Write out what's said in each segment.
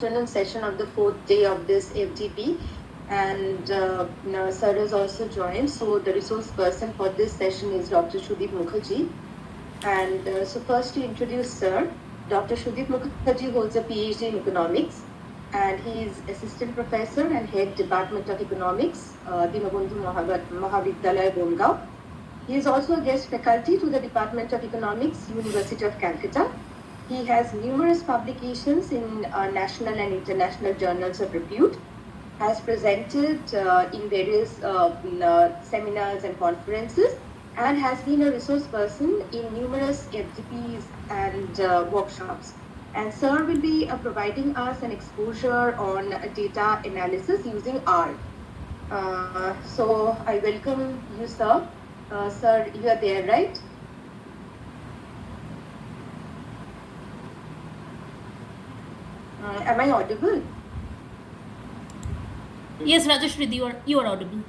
afternoon session of the fourth day of this FDP, and Sir has also joined. So the resource person for this session is Dr. Sudip Mukherjee. And so first to introduce Sir, Dr. Sudip Mukherjee holds a PhD in economics, and he is assistant professor and head department of economics, Dinabandhu Mahavidyalaya, Bongaon. He is also a guest faculty to the Department of Economics, University of Calcutta. He has numerous publications in national and international journals of repute, has presented in various seminars and conferences, and has been a resource person in numerous FDPs and workshops. And Sir will be providing us an exposure on data analysis using R. So I welcome you, Sir. Sir, you are there, right? Am I audible? Yes, Rajashri, you are audible.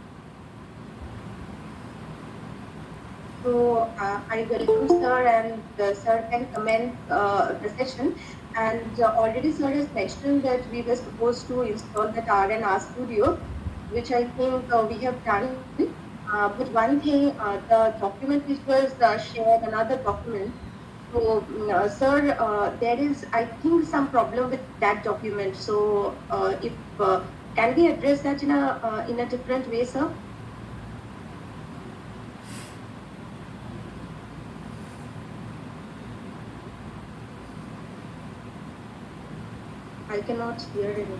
So I welcome Sir, and Sir can commence the session. And already Sir has mentioned that we were supposed to install that R&R studio, which I think we have done. But one thing, the document which was shared, another document. So, Sir, there is, I think, some problem with that document. So, if can we address that in a different way, Sir? I cannot hear anything.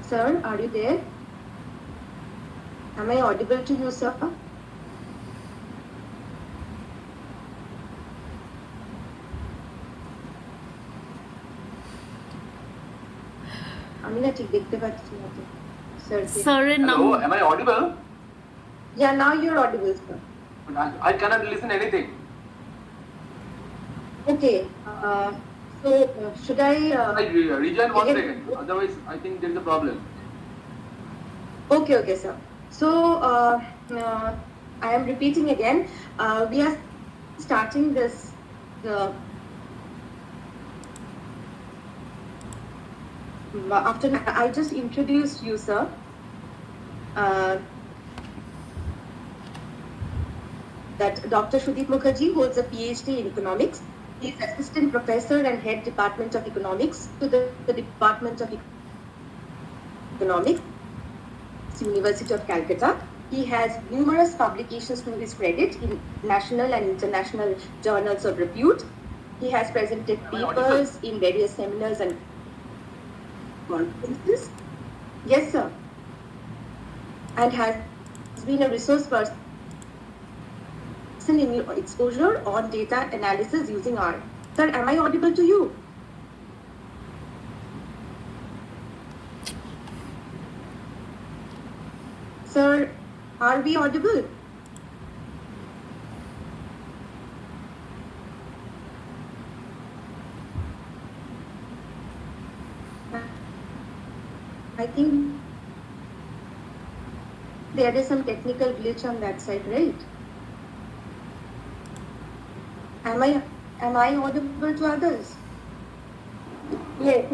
Sir, are you there? Am I audible to you, sir? আমি না ঠিক দেখতে পাচ্ছি না তো Sir, Hello, am I audible? Yeah, now you're audible, sir. But I cannot listen anything. Okay. So should I? I rejoin one second. Otherwise, I think there is a problem. Okay, sir. So I am repeating again. We are starting this. After I just introduced you, sir. That Dr. Sudip Mukherjee holds a PhD in economics. He is assistant professor and head department of economics to the Department of Economics, University of Calcutta. He has numerous publications to his credit in national and international journals of repute. He has presented papers in various seminars and conferences. Yes, sir. And has been a resource person in exposure on data analysis using R. Sir, am I audible to you? Sir, are we audible? I think there is some technical glitch on that side, right? Am I audible to others? Yes.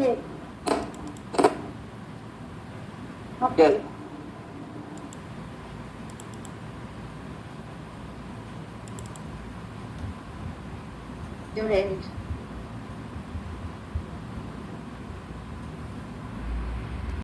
Okay. Yes. Your end.